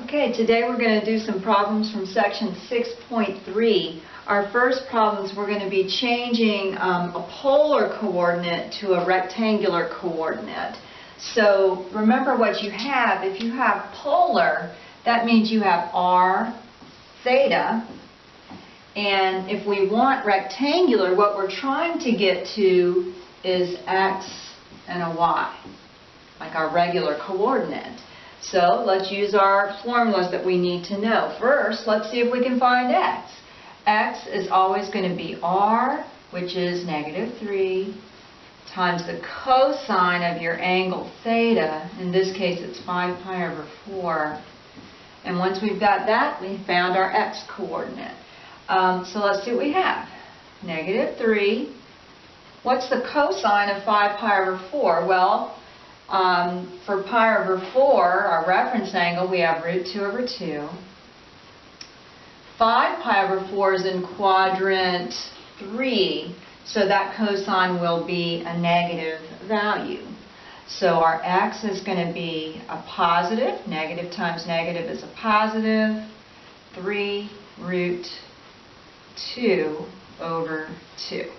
Okay, today we're going to do some problems from section 6.3. Our first problems we're going to be changing a polar coordinate to a rectangular coordinate. So remember what you have. If you have polar, that means you have r, theta, and if we want rectangular, what we're trying to get to is x and a y, like our regular coordinate. So let's use our formulas that we need to know. First, let's see if we can find x. X is always going to be r, which is -3, times the cosine of your angle theta. In this case, it's 5 pi over 4. And once we've got that, we found our x coordinate. So let's see what we have. -3. What's the cosine of 5 pi over 4? Well, for pi over 4, our reference angle, we have √2 over 2. 5 pi over 4 is in quadrant 3, so that cosine will be a negative value. So our x is going to be a positive. Negative times negative is a positive. 3 √2 over 2.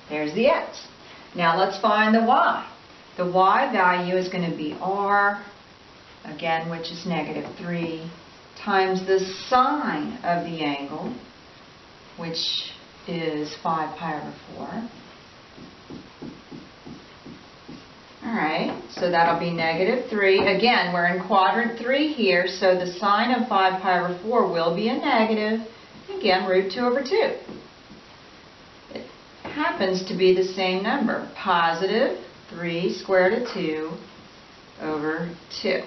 There's the x. Now let's find the y. The y value is going to be r, again, which is -3, times the sine of the angle, which is 5 pi over 4. Alright, so that'll be -3. Again, we're in quadrant 3 here, so the sine of 5 pi over 4 will be a negative. Again, √2 over 2. It happens to be the same number, positive 3 square root of 2 over 2.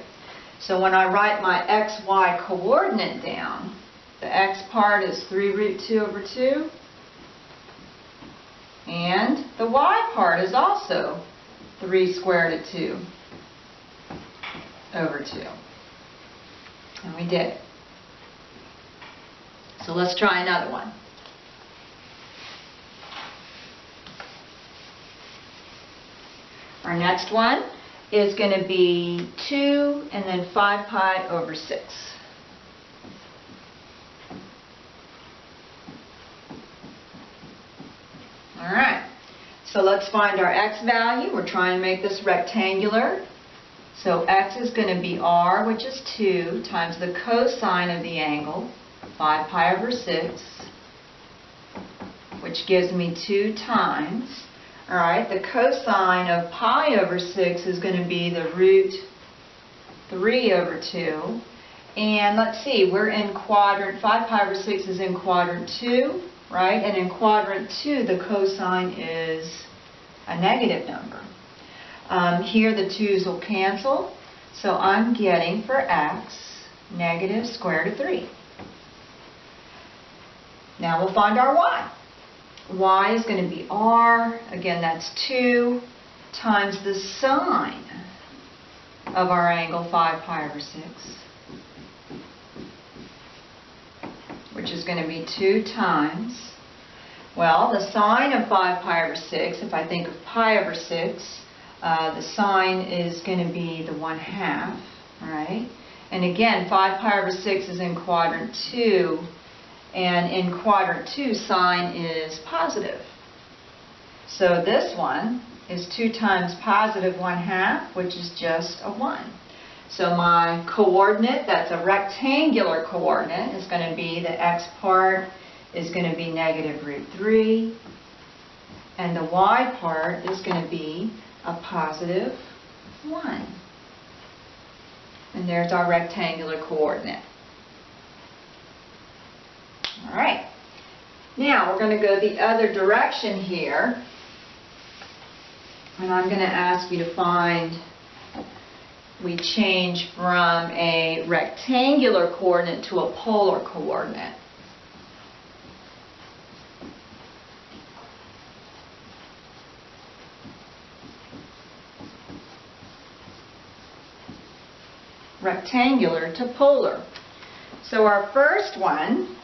So when I write my xy coordinate down, the x part is 3 √2 over 2, and the y part is also 3 square root of 2 over 2. And we did it. So let's try another one. Our next one is going to be 2 and then 5 pi over 6. Alright, so let's find our x value. We're trying to make this rectangular. So x is going to be r, which is 2, times the cosine of the angle, 5 pi over 6, which gives me 2 times. Alright, the cosine of pi over 6 is going to be the √3 over 2. And let's see, we're in quadrant, 5 pi over 6 is in quadrant 2, right? And in quadrant 2, the cosine is a negative number. Here the 2's will cancel, so I'm getting for x negative square root of 3. Now we'll find our y. Y is going to be r, again that's 2, times the sine of our angle 5 pi over 6, which is going to be 2 times, well, the sine of 5 pi over 6, if I think of pi over 6, the sine is going to be the 1/2, right? And again, 5 pi over 6 is in quadrant 2, and in quadrant 2, sine is positive. So this one is 2 times positive 1/2, which is just a 1. So my coordinate, that's a rectangular coordinate, is going to be the x part is going to be -√3, and the y part is going to be a positive 1. And there's our rectangular coordinate. Alright, now we're going to go the other direction here, and I'm going to ask you to find, we change from a rectangular coordinate to a polar coordinate. Rectangular to polar. So our first one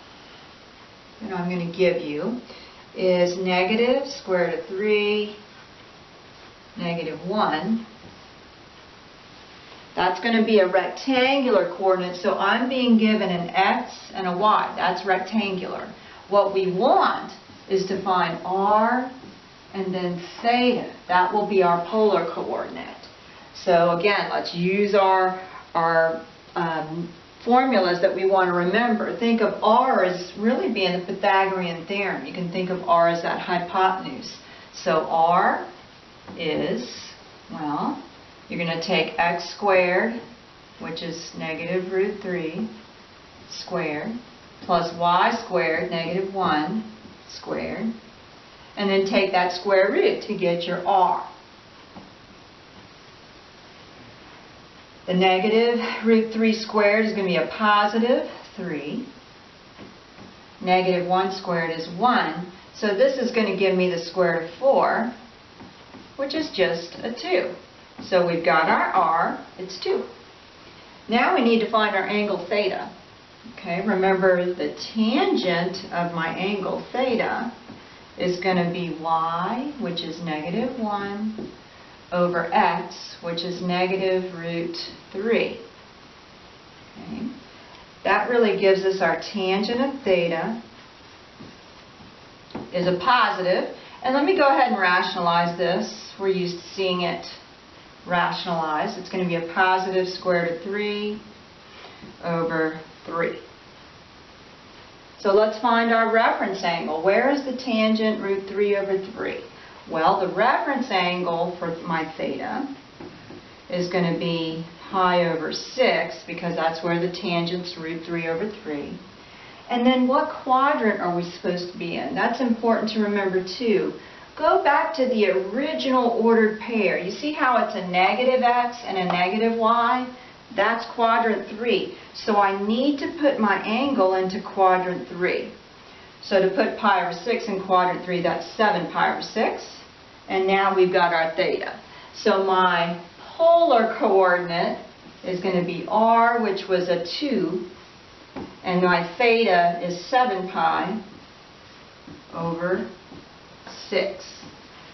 that I'm going to give you is negative square root of 3, -1 That's going to be a rectangular coordinate, so I'm being given an x and a y. That's rectangular. What we want is to find r and then theta. That will be our polar coordinate. So again, let's use our formulas that we want to remember. Think of r as really being the Pythagorean theorem. You can think of r as that hypotenuse. So r is, well, you're going to take x squared, which is negative root 3 squared, plus y squared, negative 1 squared, and then take that square root to get your r. The negative root 3 squared is going to be a positive 3. Negative 1 squared is 1. So this is going to give me the square root of 4, which is just a 2. So we've got our r, it's 2. Now we need to find our angle theta. Okay, remember the tangent of my angle theta is going to be y, which is negative 1, over x, which is negative root 3. Okay. That really gives us our tangent of theta is a positive. And let me go ahead and rationalize this. We're used to seeing it rationalized. It's going to be a positive square root of 3 over 3. So let's find our reference angle. Where is the tangent root 3 over 3? Well, the reference angle for my theta is going to be pi over 6, because that's where the tangent's root 3 over 3. And then what quadrant are we supposed to be in? That's important to remember too. Go back to the original ordered pair. You see how it's a negative x and a negative y? That's quadrant 3. So I need to put my angle into quadrant 3. So to put pi over 6 in quadrant 3, that's 7 pi over 6. And now we've got our theta. So my polar coordinate is going to be r, which was a 2. And my theta is 7 pi over 6.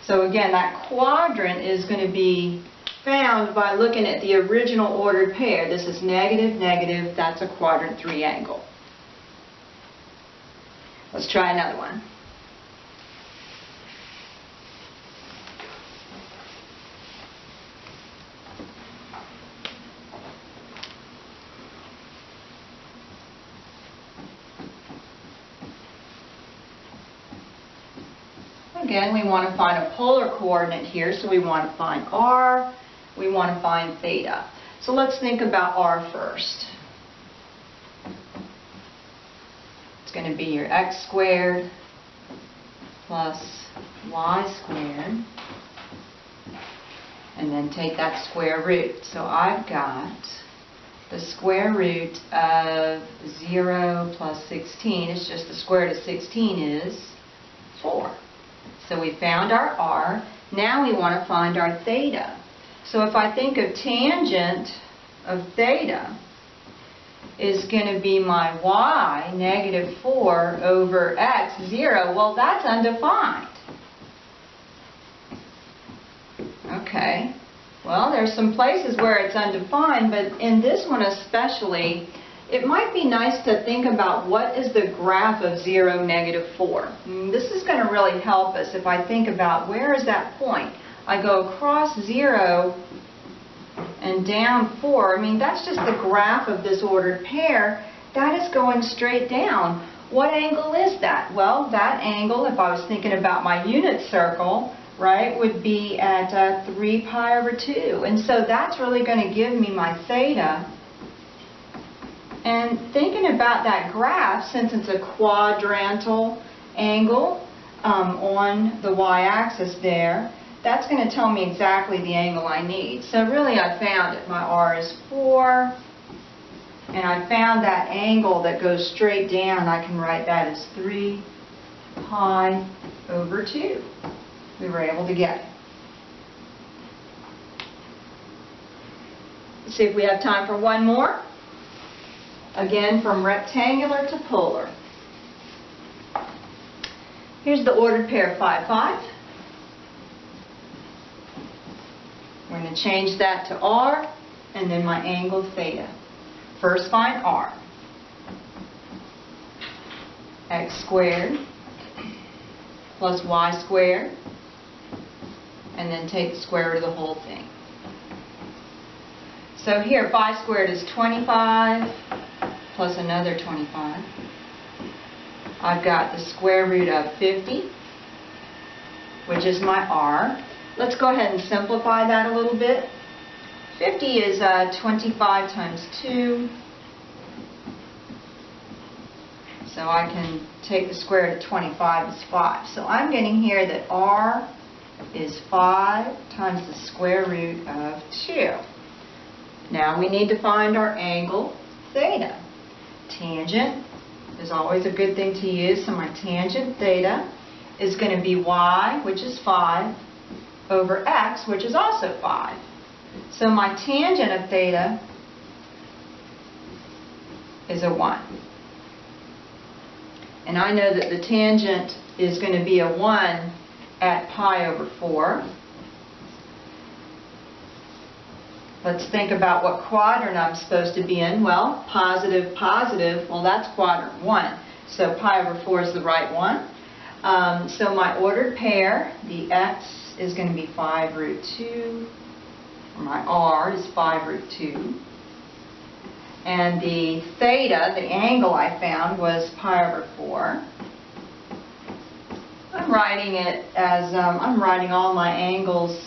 So again, that quadrant is going to be found by looking at the original ordered pair. This is negative, negative. That's a quadrant 3 angle. Let's try another one. Again, we want to find a polar coordinate here, so we want to find r, we want to find theta. So let's think about r first. It's going to be your x squared plus y squared, and then take that square root. So I've got the square root of 0 plus 16, it's just the square root of 16 is 4. So we found our r. Now we want to find our theta. So if I think of tangent of theta is going to be my y, negative 4 over x, 0. Well, that's undefined. Okay. Well, there's some places where it's undefined, but in this one especially, it might be nice to think about what is the graph of 0, negative 4. This is going to really help us if I think about where is that point. I go across 0 and down 4. I mean, that's just the graph of this ordered pair. That is going straight down. What angle is that? Well, that angle, if I was thinking about my unit circle, right, would be at 3 pi over 2. And so that's really going to give me my theta. And thinking about that graph, since it's a quadrantal angle on the y-axis there, that's going to tell me exactly the angle I need. So really I found it. My r is 4, and I found that angle that goes straight down. I can write that as 3 pi over 2. We were able to get it. Let's see if we have time for one more. Again, from rectangular to polar. Here's the ordered pair 5, 5. We're going to change that to r. and then my angle theta. First find r. X squared plus y squared, and then take the square root of the whole thing. So here, 5 squared is 25 plus another 25. I've got the square root of 50, which is my r. Let's go ahead and simplify that a little bit. 50 is 25 times 2. So I can take the square root of 25 as 5. So I'm getting here that r is 5 times the square root of 2. Now we need to find our angle theta. Tangent is always a good thing to use. So my tangent theta is going to be y, which is 5, over x, which is also 5. So my tangent of theta is a 1. And I know that the tangent is going to be a 1 at pi over 4. Let's think about what quadrant I'm supposed to be in. Well, positive, positive, well that's quadrant 1. So pi over 4 is the right one. So my ordered pair, the x is going to be 5 root 2. My r is 5 root 2. And the theta, the angle I found, was pi over 4. I'm writing it as, I'm writing all my angles,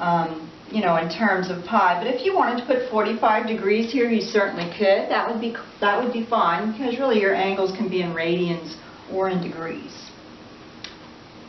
in terms of pi. But if you wanted to put 45 degrees here, you certainly could. That would be fine, because really your angles can be in radians or in degrees.